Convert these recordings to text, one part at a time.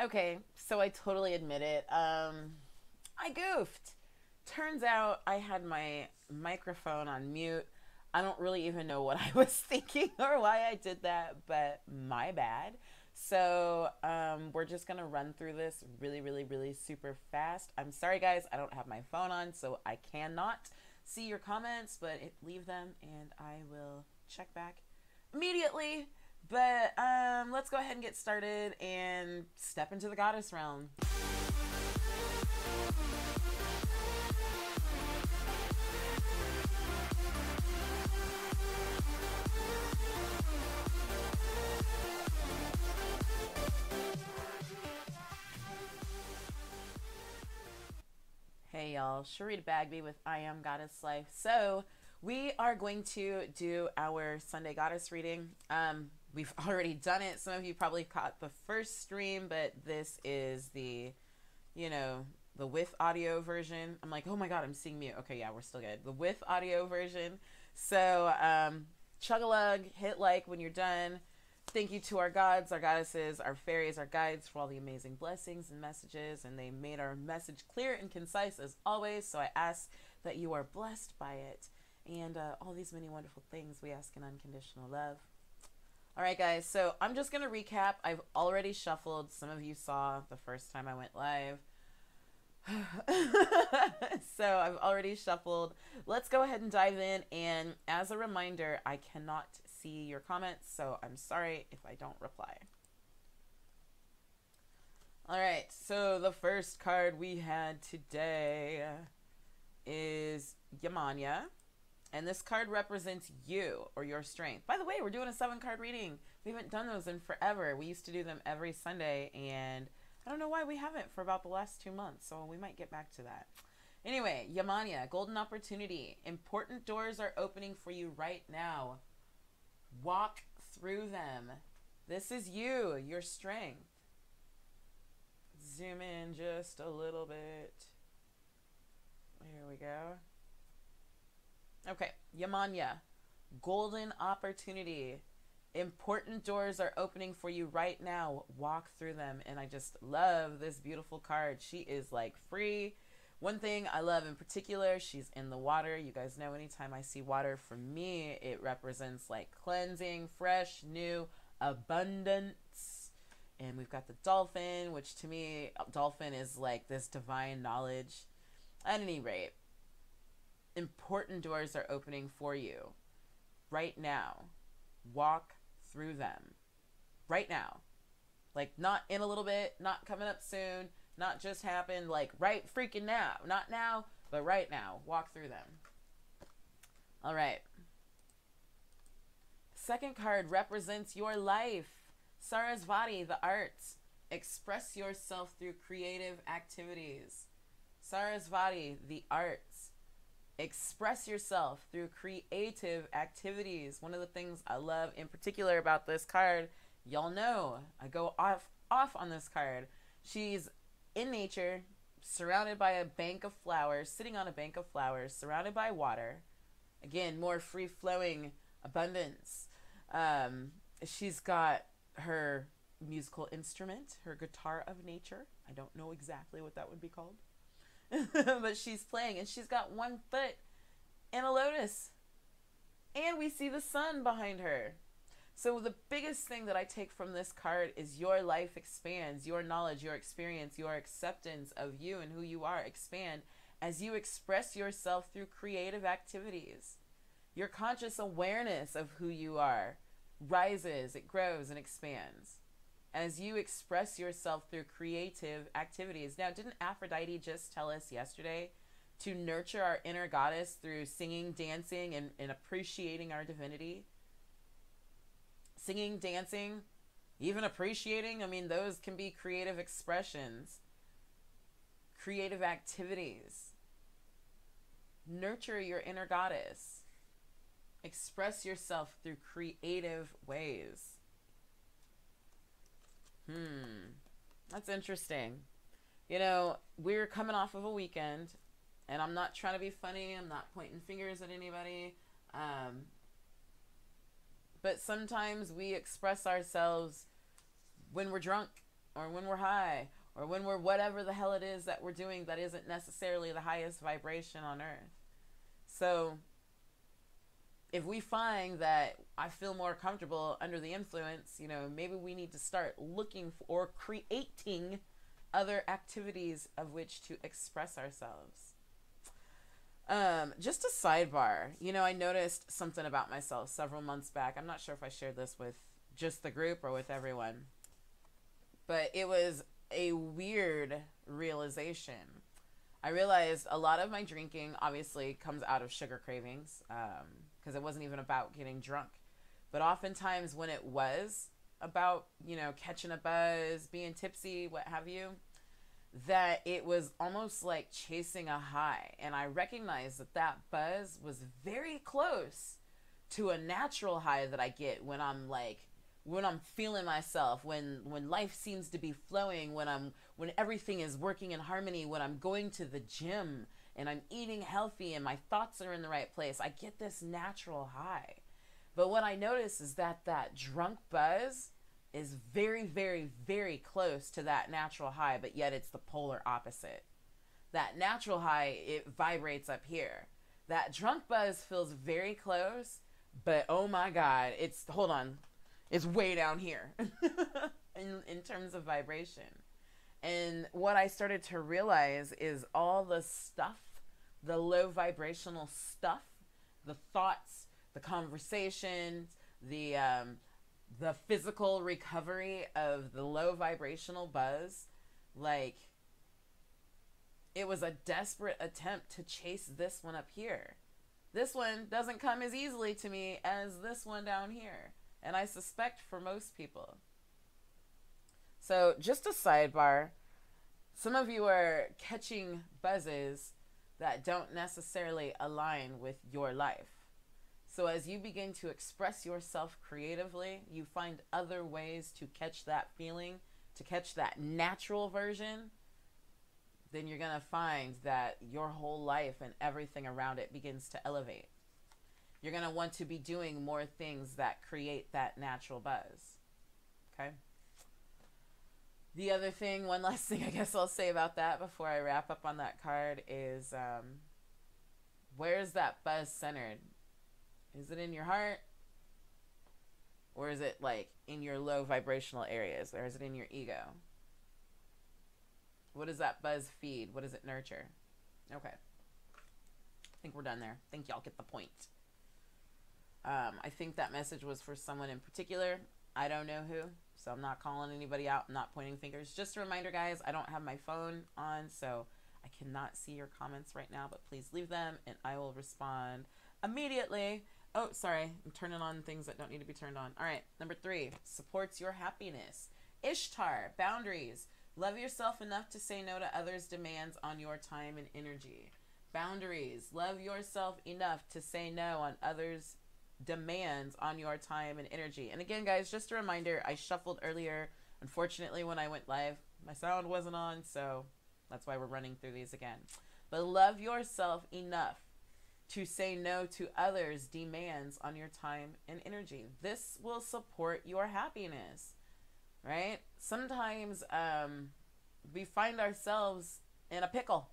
Okay, so I totally admit it. I goofed. Turns out I had my microphone on mute. I don't really even know what I was thinking or why I did that, but my bad. So, we're just gonna run through this really, really, really super fast. I'm sorry, guys, I don't have my phone on, so I cannot see your comments, but leave them and I will check back immediately. But let's go ahead and get started and step into the goddess realm. Hey y'all, Sharita Bagby with I Am Goddess Life. So we are going to do our Sunday Goddess reading. We've already done it. Some of you probably caught the first stream, but this is the with audio version. I'm like, oh my god, I'm seeing mute. Okay, yeah, we're still good. The with audio version. So chug a lug, hit like when you're done. Thank you to our gods, our goddesses, our fairies, our guides for all the amazing blessings and messages, and they made our message clear and concise as always. So I ask that you are blessed by it and all these many wonderful things we ask in unconditional love. All right, guys, so I'm just going to recap. I've already shuffled. Some of you saw the first time I went live. So I've already shuffled. Let's go ahead and dive in. And as a reminder, I cannot see your comments, so I'm sorry if I don't reply. All right, so the first card we had today is Yamanya. And this card represents you or your strength. By the way, we're doing a 7-card reading. We haven't done those in forever. We used to do them every Sunday, and I don't know why we haven't for about the last 2 months, so we might get back to that. Anyway, Yamanya, golden opportunity. Important doors are opening for you right now. Walk through them. This is you, your strength. Zoom in just a little bit. Here we go. Okay, Yamanya, golden opportunity. Important doors are opening for you right now. Walk through them. And I just love this beautiful card. She is like free. One thing I love in particular, she's in the water. You guys know anytime I see water, for me, it represents like cleansing, fresh, new, abundance. And we've got the dolphin, which to me, dolphin is like this divine knowledge. At any rate, important doors are opening for you right now. Walk through them right now. Like, not in a little bit, not coming up soon, not just happened, like right freaking now. Not now, but right now. Walk through them. All right. Second card represents your life. Sarasvati, the arts. Express yourself through creative activities. Sarasvati, the arts. Express yourself through creative activities. One of the things I love in particular about this card, y'all know, I go off on this card. She's in nature, surrounded by a bank of flowers, sitting on a bank of flowers, surrounded by water. Again, more free-flowing abundance. She's got her musical instrument, her guitar of nature. I don't know exactly what that would be called. But she's playing, and she's got one foot in a lotus. And we see the sun behind her. So the biggest thing that I take from this card is your life expands, your knowledge, your experience, your acceptance of you and who you are expand as you express yourself through creative activities. Your conscious awareness of who you are rises, it grows and expands as you express yourself through creative activities. Now, didn't Aphrodite just tell us yesterday to nurture our inner goddess through singing, dancing, and appreciating our divinity? Singing, dancing, even appreciating, I mean, those can be creative expressions, creative activities. Nurture your inner goddess. Express yourself through creative ways. That's interesting. You know, we're coming off of a weekend, and I'm not trying to be funny. I'm not pointing fingers at anybody. But sometimes we express ourselves when we're drunk or when we're high, or when we're whatever the hell it is that we're doing that isn't necessarily the highest vibration on earth. So if we find that I feel more comfortable under the influence, you know, maybe we need to start looking for or creating other activities of which to express ourselves. Just a sidebar, you know, I noticed something about myself several months back. I'm not sure if I shared this with just the group or with everyone, but it was a weird realization. I realized a lot of my drinking obviously comes out of sugar cravings, because it wasn't even about getting drunk. But oftentimes when it was about, you know, catching a buzz, being tipsy, what have you, that it was almost like chasing a high. And I recognized that that buzz was very close to a natural high that I get when I'm feeling myself, when life seems to be flowing, when everything is working in harmony, when I'm going to the gym and I'm eating healthy and my thoughts are in the right place. I get this natural high. But what I notice is that that drunk buzz is very, very, very close to that natural high, but yet it's the polar opposite. That natural high, it vibrates up here. That drunk buzz feels very close, but oh my God, it's way down here in terms of vibration. And what I started to realize is all the stuff, the low vibrational stuff, the thoughts, the conversations, the physical recovery of the low vibrational buzz, like it was a desperate attempt to chase this one up here. This one doesn't come as easily to me as this one down here. And I suspect for most people. So just a sidebar, some of you are catching buzzes that don't necessarily align with your life. So as you begin to express yourself creatively, you find other ways to catch that feeling, to catch that natural version, then you're going to find that your whole life and everything around it begins to elevate. You're going to want to be doing more things that create that natural buzz. Okay? The other thing, one last thing I guess I'll say about that before I wrap up on that card is, where is that buzz centered? Is it in your heart? Or is it like in your low vibrational areas? Or is it in your ego? What does that buzz feed? What does it nurture? Okay. I think we're done there. I think y'all get the point. I think that message was for someone in particular. I don't know who, so I'm not calling anybody out. I'm not pointing fingers. Just a reminder, guys, I don't have my phone on, so I cannot see your comments right now, but please leave them, and I will respond immediately. Oh, sorry. I'm turning on things that don't need to be turned on. All right. Number 3, supports your happiness. Ishtar, boundaries. Love yourself enough to say no to others' demands on your time and energy. Boundaries. Love yourself enough to say no on others' demands on your time and energy. And again, guys, just a reminder, I shuffled earlier. Unfortunately, when I went live, my sound wasn't on, so that's why we're running through these again. But love yourself enough to say no to others' demands on your time and energy. This will support your happiness, right? Sometimes we find ourselves in a pickle.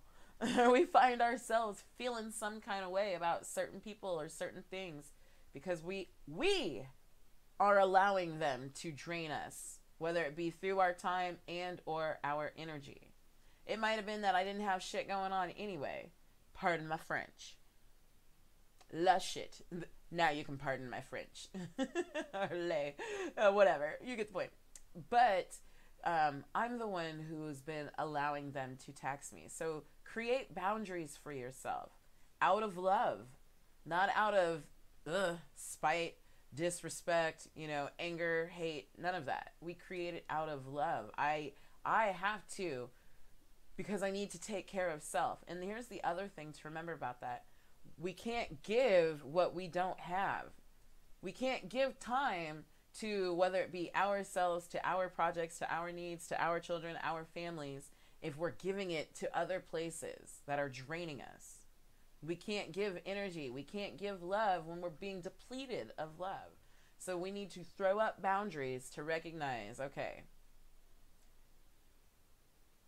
We find ourselves feeling some kind of way about certain people or certain things because we are allowing them to drain us, whether it be through our time and or our energy. It might have been that I didn't have shit going on anyway. Pardon my French. La shit. Now you can pardon my French. Whatever. You get the point. But I'm the one who's been allowing them to tax me. So create boundaries for yourself out of love, not out of spite, disrespect, anger, hate, none of that. We create it out of love. I have to, because I need to take care of self. And here's the other thing to remember about that. We can't give what we don't have. We can't give time to, whether it be ourselves, to our projects, to our needs, to our children, our families, if we're giving it to other places that are draining us. We can't give energy. We can't give love when we're being depleted of love. So we need to throw up boundaries to recognize, okay,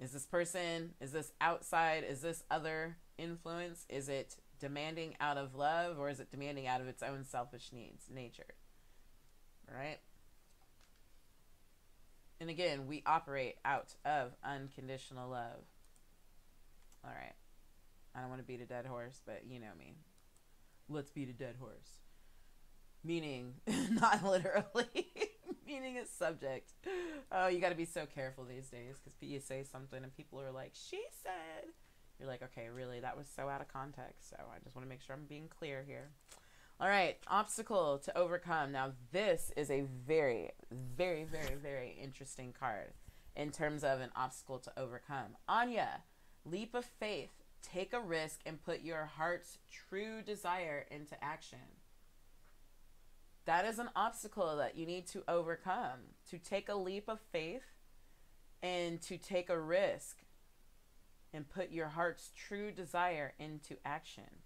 Is this person, is this outside, is this other influence? Is it demanding out of love, or is it demanding out of its own selfish needs, nature? All right? And again, we operate out of unconditional love. All right. I don't want to beat a dead horse, but you know me. Let's beat a dead horse. Meaning, not literally, meaning a subject. Oh, you got to be so careful these days, because you say something and people are like, she said. You're like, okay, really, that was so out of context. So I just want to make sure I'm being clear here. All right, obstacle to overcome. Now, this is a very, very, very, very interesting card in terms of an obstacle to overcome. Anya, leap of faith. Take a risk and put your heart's true desire into action. That is an obstacle that you need to overcome. To take a leap of faith and to take a risk and put your heart's true desire into action.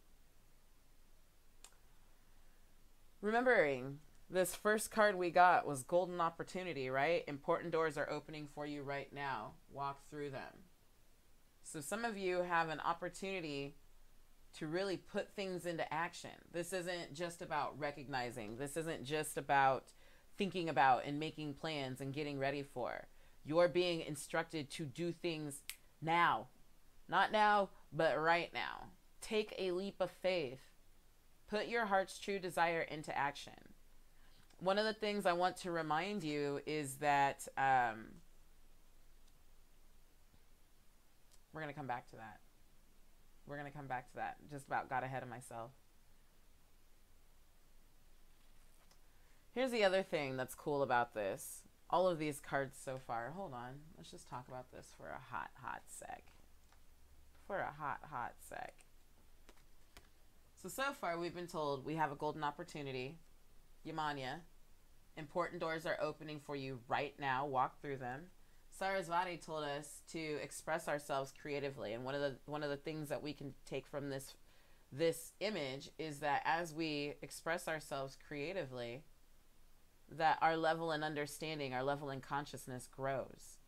Remembering, this first card we got was golden opportunity, right? Important doors are opening for you right now. Walk through them. So some of you have an opportunity to really put things into action. This isn't just about recognizing. This isn't just about thinking about and making plans and getting ready for. You're being instructed to do things now. Not now, but right now. Take a leap of faith. Put your heart's true desire into action. One of the things I want to remind you is that we're going to come back to that. We're going to come back to that. Just about got ahead of myself. Here's the other thing that's cool about this. All of these cards so far. Hold on. Let's just talk about this for a hot sec. For a hot sec. So far we've been told we have a golden opportunity. Yamanya. Important doors are opening for you right now. Walk through them. Sarasvati told us to express ourselves creatively, and one of the things that we can take from this image is that as we express ourselves creatively, that our level in understanding, our level in consciousness grows.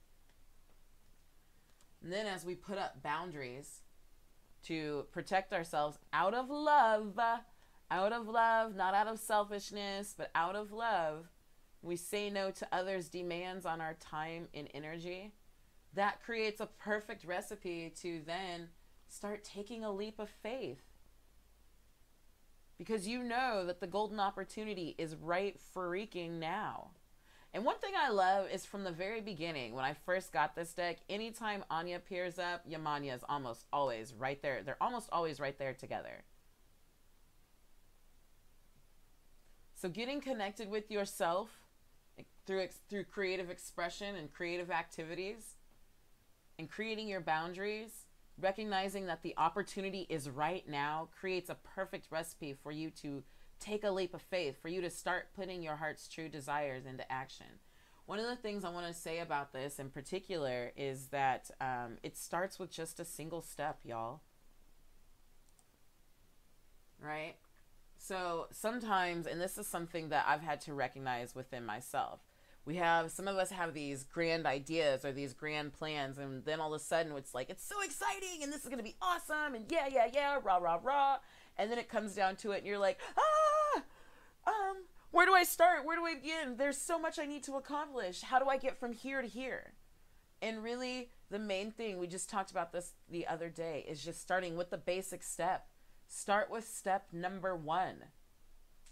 And then as we put up boundaries to protect ourselves out of love, not out of selfishness, but out of love, we say no to others' demands on our time and energy. That creates a perfect recipe to then start taking a leap of faith. Because you know that the golden opportunity is right freaking now. And one thing I love is from the very beginning, when I first got this deck, anytime Anya appears up, Yamanya is almost always right there. They're almost always right there together. So getting connected with yourself through creative expression and creative activities, and creating your boundaries, recognizing that the opportunity is right now, creates a perfect recipe for you to take a leap of faith, for you to start putting your heart's true desires into action. One of the things I want to say about this in particular is that it starts with just a single step, y'all. Right? So sometimes, and this is something that I've had to recognize within myself, some of us have these grand ideas or these grand plans, and then all of a sudden it's like, it's so exciting and this is going to be awesome and yeah, rah, rah, rah. And then it comes down to it and you're like, where do I start? Where do I begin? There's so much I need to accomplish. How do I get from here to here? And really the main thing, we just talked about this the other day, is just starting with the basic step. Start with step number 1.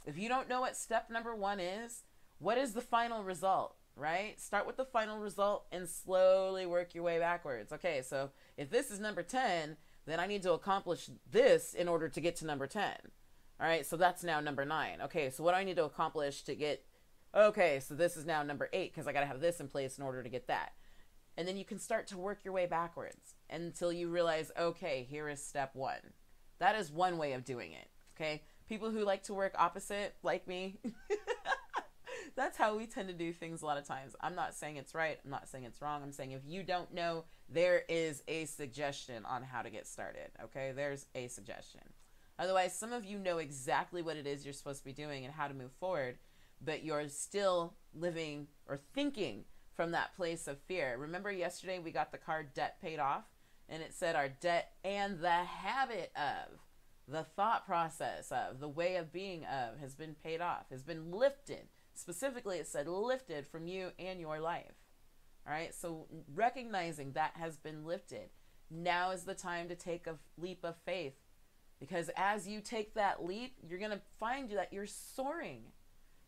If you don't know what step number 1 is, what is the final result, right? Start with the final result and slowly work your way backwards. Okay, so if this is number 10, then I need to accomplish this in order to get to number 10. All right, so that's now number 9. Okay, so what do I need to accomplish to get, okay, so this is now number 8 because I got to have this in place in order to get that. And then you can start to work your way backwards until you realize, okay, here is step 1. That is one way of doing it, okay? People who like to work opposite, like me, that's how we tend to do things a lot of times. I'm not saying it's right. I'm not saying it's wrong. I'm saying if you don't know, there is a suggestion on how to get started, okay? There's a suggestion. Otherwise, some of you know exactly what it is you're supposed to be doing and how to move forward, but you're still living or thinking from that place of fear. Remember yesterday we got the card debt paid off, and it said our debt and the habit of, the thought process of, the way of being of has been paid off, has been lifted. Specifically, it said lifted from you and your life. All right, so recognizing that has been lifted. Now is the time to take a leap of faith, because as you take that leap, you're going to find that you're soaring.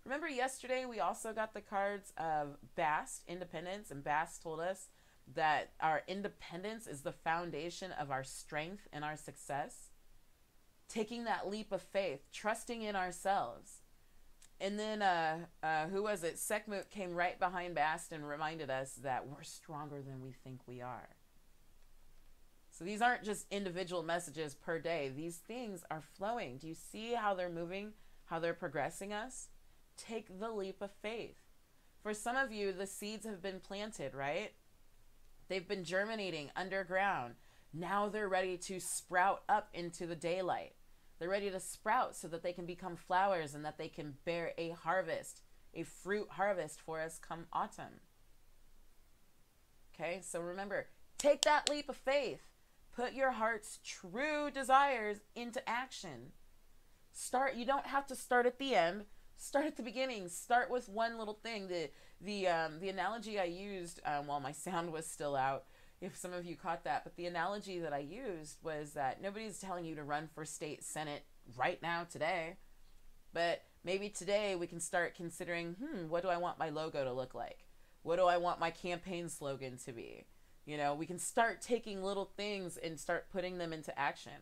Remember yesterday we also got the cards of Bast, independence, and Bast told us that our independence is the foundation of our strength and our success. Taking that leap of faith, trusting in ourselves. And then, who was it? Sekhmet came right behind Bast and reminded us that we're stronger than we think we are. So these aren't just individual messages per day. These things are flowing. Do you see how they're moving, how they're progressing us? Take the leap of faith. For some of you, the seeds have been planted, right? They've been germinating underground. Now they're ready to sprout up into the daylight. They're ready to sprout so that they can become flowers and that they can bear a harvest, a fruit harvest for us come autumn. Okay, so remember, take that leap of faith. Put your heart's true desires into action. You don't have to start at the end. Start at the beginning. Start with one little thing. The analogy I used while my sound was still out, if some of you caught that, but the analogy that I used was that nobody's telling you to run for state senate right now today, but maybe today we can start considering, what do I want my logo to look like? What do I want my campaign slogan to be? You know, we can start taking little things and start putting them into action.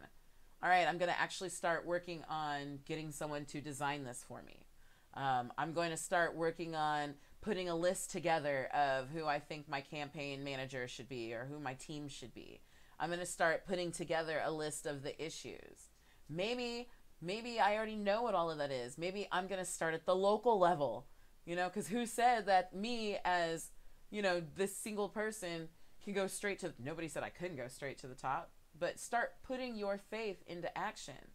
All right, I'm going to actually start working on getting someone to design this for me. I'm going to start working on putting a list together of who I think my campaign manager should be or who my team should be. I'm going to start putting together a list of the issues. Maybe I already know what all of that is. Maybe I'm going to start at the local level, because who said that me as, this single person can go straight to, nobody said I couldn't go straight to the top, but start putting your faith into action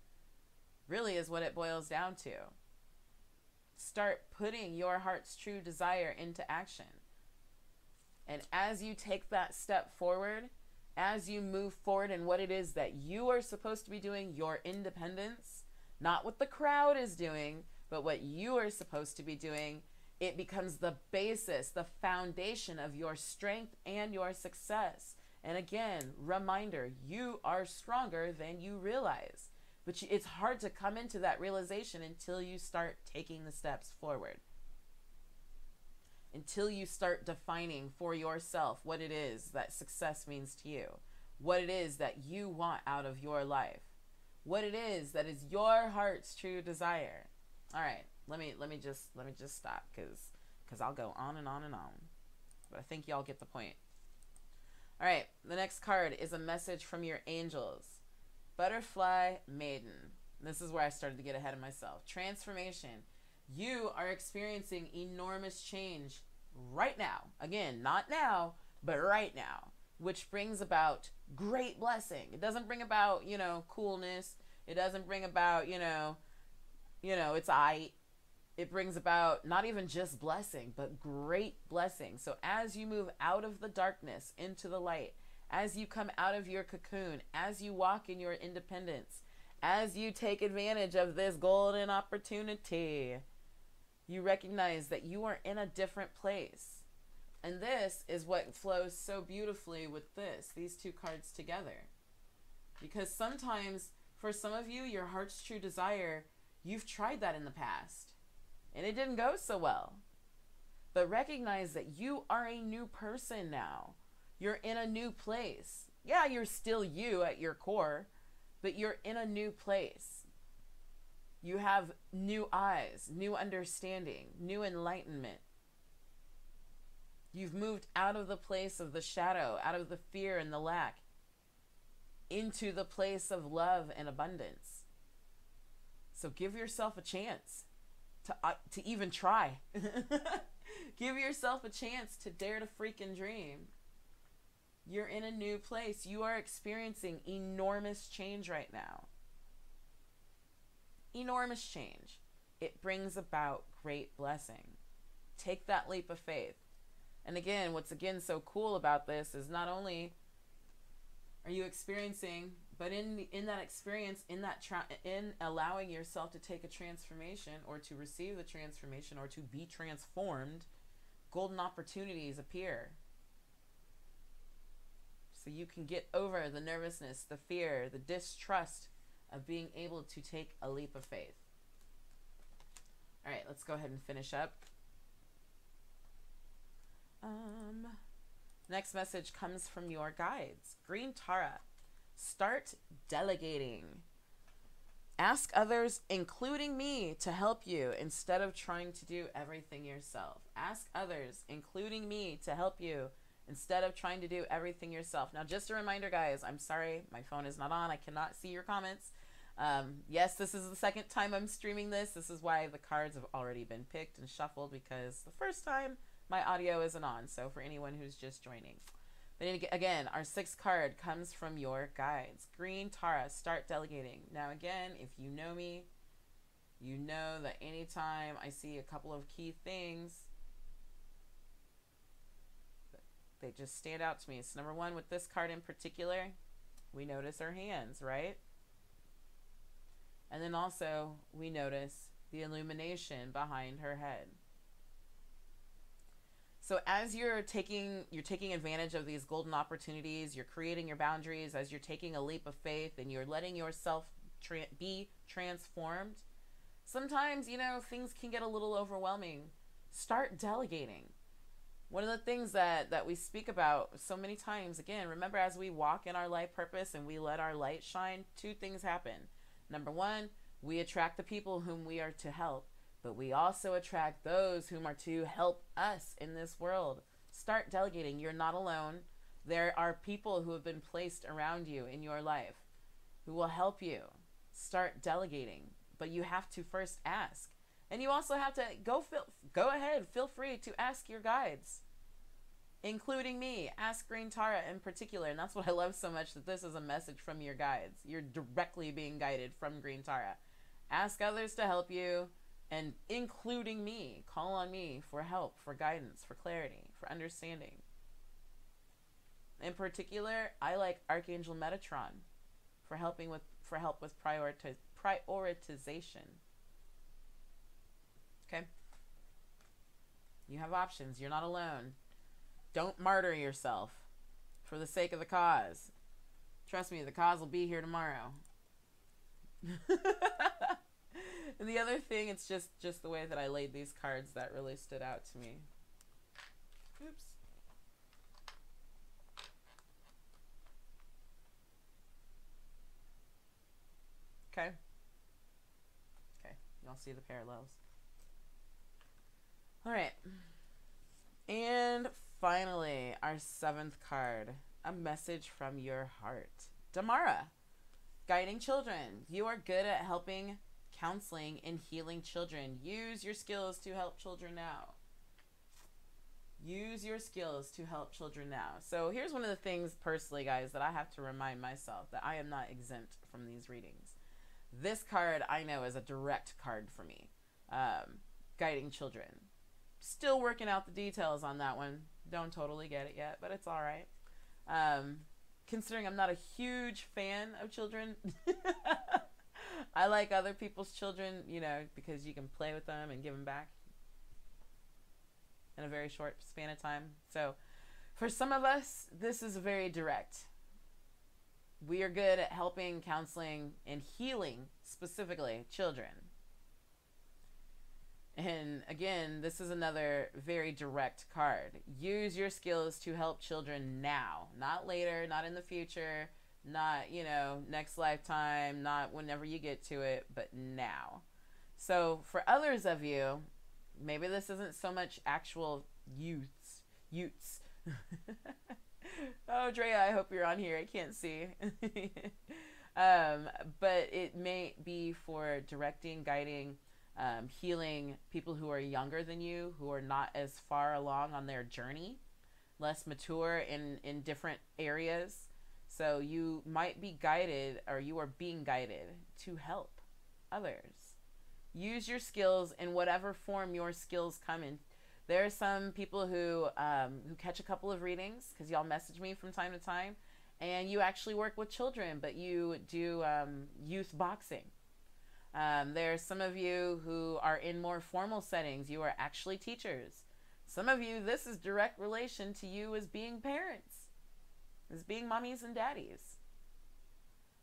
really is what it boils down to. Start putting your heart's true desire into action. And as you take that step forward, as you move forward in what it is that you are supposed to be doing, your independence, not what the crowd is doing, but what you are supposed to be doing, it becomes the basis, the foundation of your strength and your success. And again, reminder, you are stronger than you realize. But it's hard to come into that realization until you start taking the steps forward. Until you start defining for yourself what it is that success means to you. What it is that you want out of your life. What it is that is your heart's true desire. All right, let me just stop because I'll go on and on and on. But I think y'all get the point. All right, the next card is a message from your angels. Butterfly Maiden. This is where I started to get ahead of myself. Transformation. You are experiencing enormous change right now. Again, not now, but right now, which brings about great blessing. It doesn't bring about, coolness. It doesn't bring about, it's aight. It brings about not even just blessing, but great blessing. So as you move out of the darkness into the light, as you come out of your cocoon, as you walk in your independence, as you take advantage of this golden opportunity, you recognize that you are in a different place. And this is what flows so beautifully with these two cards together. Because sometimes, for some of you, your heart's true desire, you've tried that in the past, and it didn't go so well. But recognize that you are a new person now. You're in a new place. Yeah, you're still you at your core, but you're in a new place. You have new eyes, new understanding, new enlightenment. You've moved out of the place of the shadow, out of the fear and the lack, into the place of love and abundance. So give yourself a chance to even try. Give yourself a chance to dare to freaking dream. You're in a new place. You are experiencing enormous change right now. Enormous change. It brings about great blessing. Take that leap of faith. And again, what's again so cool about this is not only are you experiencing, but in that experience, in allowing yourself to take a transformation or to receive the transformation or to be transformed, golden opportunities appear. So you can get over the nervousness, the fear, the distrust of being able to take a leap of faith. All right, let's go ahead and finish up. Next message comes from your guides. Green Tara, start delegating. Ask others, including me, to help you instead of trying to do everything yourself. Ask others, including me, to help you instead of trying to do everything yourself. Now, just a reminder, guys, I'm sorry, my phone is not on. I cannot see your comments. Yes, this is the second time I'm streaming this. This is why the cards have already been picked and shuffled, because the first time my audio isn't on. So for anyone who's just joining. But again, our sixth card comes from your guides. Green Tara, start delegating. Now again, if you know me, you know that anytime I see a couple of key things, they just stand out to me. So number one, with this card in particular, we notice her hands, right? And then also we notice the illumination behind her head. So as you're taking advantage of these golden opportunities, you're creating your boundaries, as you're taking a leap of faith and you're letting yourself be transformed, sometimes, you know, things can get a little overwhelming. Start delegating. One of the things that we speak about so many times, again, remember, as we walk in our life purpose and we let our light shine, two things happen. Number one, we attract the people whom we are to help, but we also attract those whom are to help us in this world. Start delegating. You're not alone. There are people who have been placed around you in your life who will help you. Start delegating, but you have to first ask. And you also have to go ahead, feel free to ask your guides, including me. Ask Green Tara in particular. And that's what I love so much, that this is a message from your guides. You're directly being guided from Green Tara. Ask others to help you, and including me. Call on me for help, for guidance, for clarity, for understanding. In particular, I like Archangel Metatron for help with prioritization. Okay? You have options. You're not alone. Don't martyr yourself for the sake of the cause. Trust me, the cause will be here tomorrow. And the other thing, it's just the way that I laid these cards that really stood out to me. Oops. Okay. Okay. Y'all see the parallels. All right. And finally, our seventh card, a message from your heart. Damara, guiding children. You are good at helping, counseling, and healing children. Use your skills to help children now. Use your skills to help children now. So here's one of the things personally, guys, that I have to remind myself, that I am not exempt from these readings. This card I know is a direct card for me. Guiding children. Still working out the details on that one. Don't totally get it yet, but it's all right. Considering I'm not a huge fan of children. I like other people's children, you know, because you can play with them and give them back in a very short span of time. So for some of us, this is very direct. We are good at helping, counseling, and healing, specifically children. And again, this is another very direct card. Use your skills to help children now, not later, not in the future, not, you know, next lifetime, not whenever you get to it, but now. So for others of you, maybe this isn't so much actual youths. Oh, Drea, I hope you're on here. I can't see. But it may be for directing, guiding, healing people who are younger than you, who are not as far along on their journey, less mature in different areas. So you might be guided, or you are being guided to help others. Use your skills in whatever form your skills come in There are some people who catch a couple of readings because y'all message me from time to time, and you actually work with children, but you do youth boxing. There are some of you who are in more formal settings. You are actually teachers. Some of you, this is direct relation to you as being parents, as being mommies and daddies.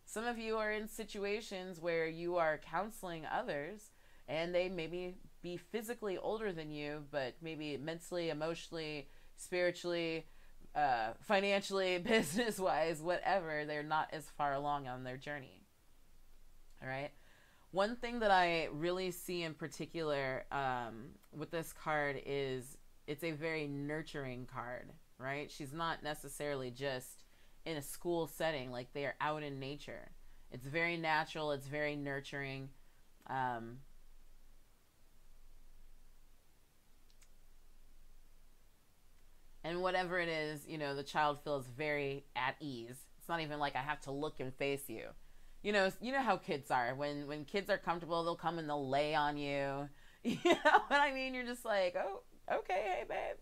Some of you are in situations where you are counseling others, and they maybe be physically older than you, but maybe mentally, emotionally, spiritually, financially, business-wise, whatever, they're not as far along on their journey. All right? One thing that I really see in particular with this card is it's a very nurturing card, right? She's not necessarily just in a school setting, like they are out in nature. It's very natural, it's very nurturing. And whatever it is, you know, the child feels very at ease. It's not even like I have to look and face you. You know how kids are. When kids are comfortable, they'll come and they'll lay on you. You know what I mean? You're just like, oh, okay, hey babe.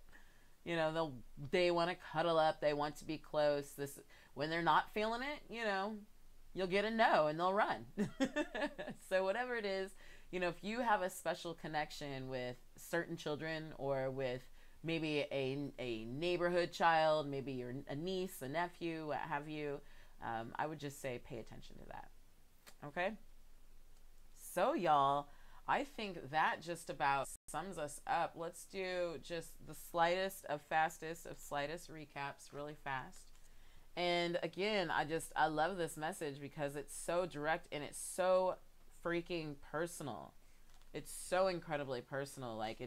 You know, they want to cuddle up, they want to be close. This when they're not feeling it, you know, you'll get a no and they'll run. So whatever it is, you know, if you have a special connection with certain children or with maybe a neighborhood child, maybe you're a niece, a nephew, what have you, I would just say pay attention to that. Okay? So y'all, I think that just about sums us up. Let's do just the slightest of slightest recaps really fast. And again, I love this message because it's so direct and it's so freaking personal. It's so incredibly personal. Like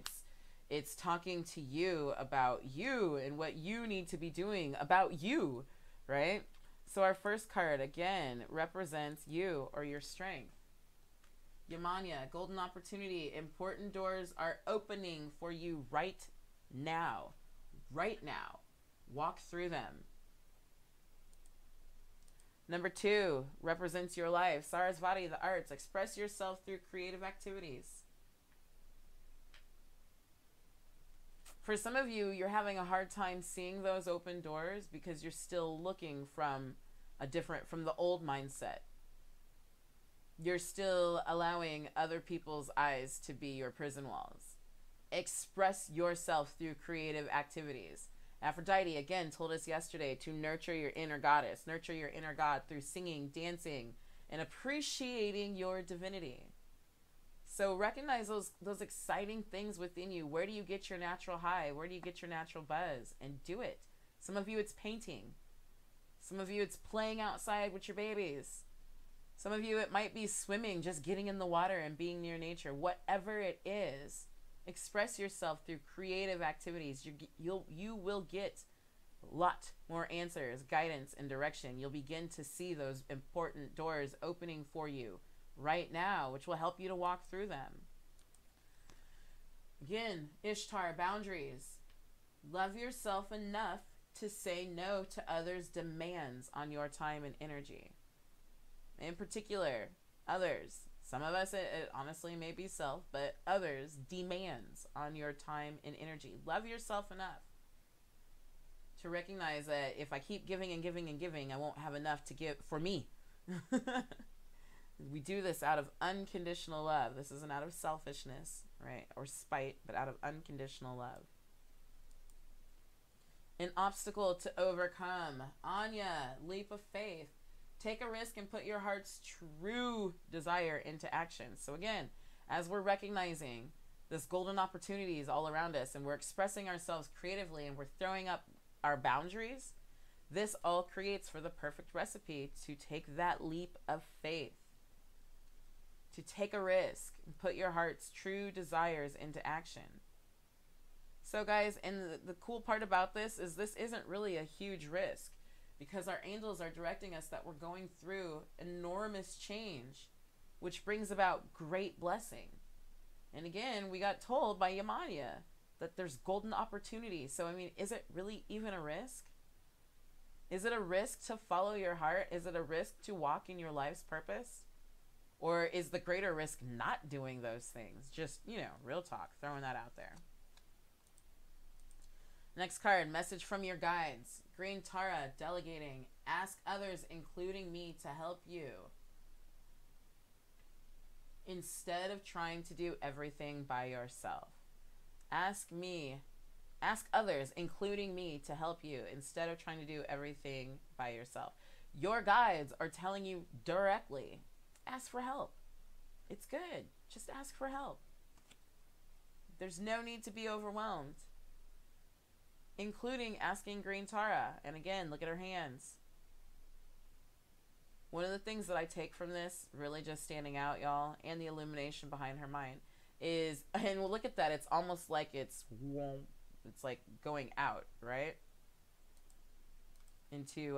it's talking to you about you and what you need to be doing about you, right? So our first card, again, represents you or your strength. Yamanya, golden opportunity. Important doors are opening for you right now. Right now. Walk through them. Number 2 represents your life. Sarasvati, the arts. Express yourself through creative activities. For some of you, you're having a hard time seeing those open doors because you're still looking from the old mindset. You're still allowing other people's eyes to be your prison walls. Express yourself through creative activities. Aphrodite, again, told us yesterday to nurture your inner goddess, nurture your inner god through singing, dancing, and appreciating your divinity. So recognize those exciting things within you. Where do you get your natural high? Where do you get your natural buzz? And do it. Some of you, it's painting. Some of you, it's playing outside with your babies. Some of you, it might be swimming, just getting in the water and being near nature. Whatever it is, express yourself through creative activities. You will get a lot more answers, guidance, and direction. You'll begin to see those important doors opening for you right now, which will help you to walk through them. Again, Ishtar, boundaries. Love yourself enough to say no to others' demands on your time and energy. In particular, others. Some of us, it honestly may be self, but others' demands on your time and energy. Love yourself enough to recognize that if I keep giving and giving and giving, I won't have enough to give for me. We do this out of unconditional love. This isn't out of selfishness, right, or spite, but out of unconditional love. An obstacle to overcome. Anya, leap of faith. Take a risk and put your heart's true desire into action. So again, as we're recognizing this golden opportunities all around us and we're expressing ourselves creatively and we're throwing up our boundaries, this all creates for the perfect recipe to take that leap of faith. To take a risk and put your heart's true desires into action. So guys, and the cool part about this isn't really a huge risk because our angels are directing us that we're going through enormous change, which brings about great blessing. And again, we got told by Yamanya that there's golden opportunity. So, I mean, is it really even a risk? Is it a risk to follow your heart? Is it a risk to walk in your life's purpose? Or is the greater risk not doing those things? Just, you know, real talk, throwing that out there. Next card, message from your guides. Green Tara, delegating. Ask others, including me, to help you. Instead of trying to do everything by yourself. Ask others, including me, to help you instead of trying to do everything by yourself. Your guides are telling you directly, ask for help. It's good. Just ask for help. There's no need to be overwhelmed. Including asking Green Tara. And again, look at her hands. One of the things that I take from this, really just standing out, y'all, and the illumination behind her mind is, and we'll look at that, it's almost like it's like going out, right? Into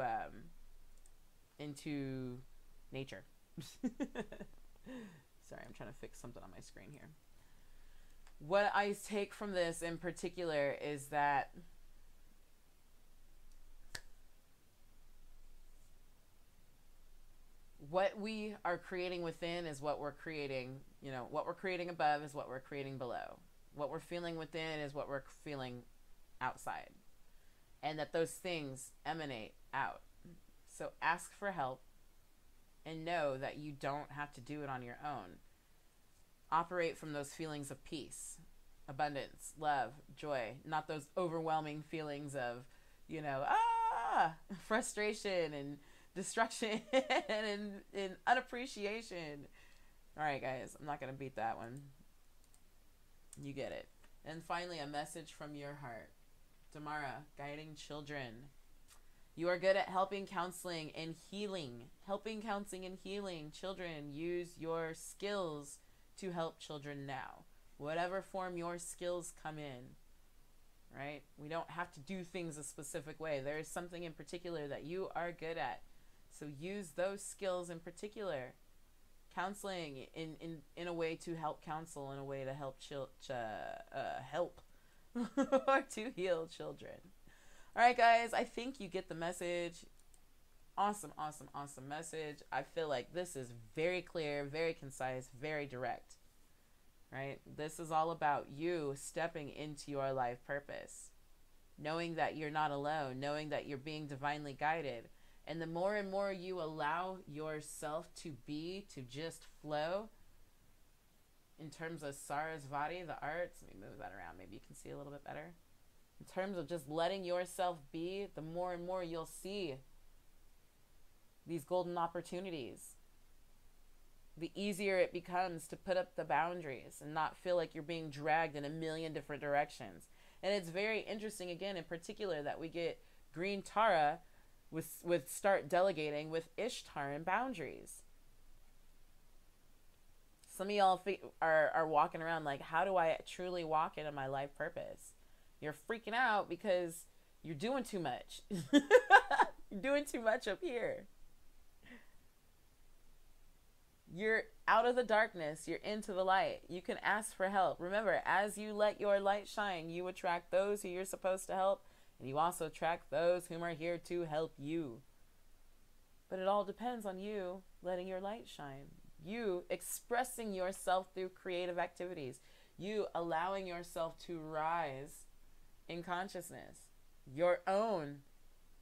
nature. Sorry, I'm trying to fix something on my screen here. What I take from this in particular is that what we are creating within is what we're creating, you know, what we're creating above is what we're creating below. What we're feeling within is what we're feeling outside. And that those things emanate out. So ask for help and know that you don't have to do it on your own. Operate from those feelings of peace, abundance, love, joy, not those overwhelming feelings of, you know, frustration and destruction and unappreciation. All right, guys, I'm not going to beat that one. You get it. And finally, a message from your heart. Tamara, guiding children. You are good at helping, counseling, and healing. Helping, counseling, and healing children. Use your skills to help children now. Whatever form your skills come in, right? We don't have to do things a specific way. There is something in particular that you are good at. So use those skills in particular. Counseling in a way to help counsel, in a way to help help or to heal children. All right, guys, I think you get the message. Awesome, awesome, awesome message. I feel like this is very clear, very concise, very direct, right? This is all about you stepping into your life purpose, knowing that you're not alone, knowing that you're being divinely guided. And the more and more you allow yourself to be, to just flow, in terms of Sarasvati, the arts, let me move that around, maybe you can see a little bit better. In terms of just letting yourself be, the more and more you'll see these golden opportunities. The easier it becomes to put up the boundaries and not feel like you're being dragged in a million different directions. And it's very interesting, again, in particular, that we get Green Tara with start delegating with Ishtar and boundaries. Some of y'all are walking around like, how do I truly walk into my life purpose? You're freaking out because you're doing too much. You're doing too much up here. You're out of the darkness. You're into the light. You can ask for help. Remember, as you let your light shine, you attract those who you're supposed to help. And you also attract those whom are here to help you. But it all depends on you letting your light shine. You expressing yourself through creative activities. You allowing yourself to rise in consciousness. Your own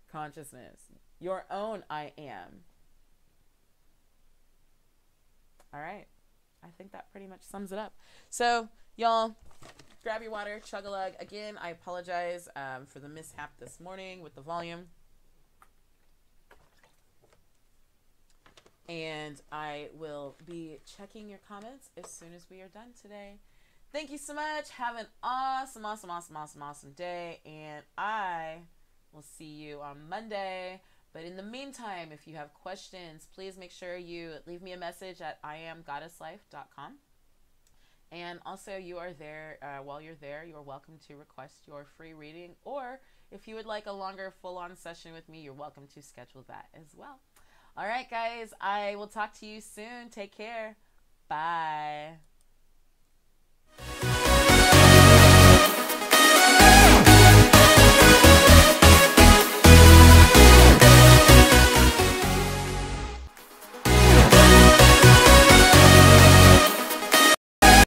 consciousness. Your own I am. All right. I think that pretty much sums it up. So, y'all, grab your water, chug a lug. Again, I apologize for the mishap this morning with the volume. And I will be checking your comments as soon as we are done today. Thank you so much. Have an awesome, awesome, awesome, awesome, awesome day. And I will see you on Monday. But in the meantime, if you have questions, please make sure you leave me a message at iamgoddesslife.com. And also, you are there, while you're there, you're welcome to request your free reading. Or if you would like a longer full-on session with me, you're welcome to schedule that as well. All right, guys, I will talk to you soon. Take care. Bye.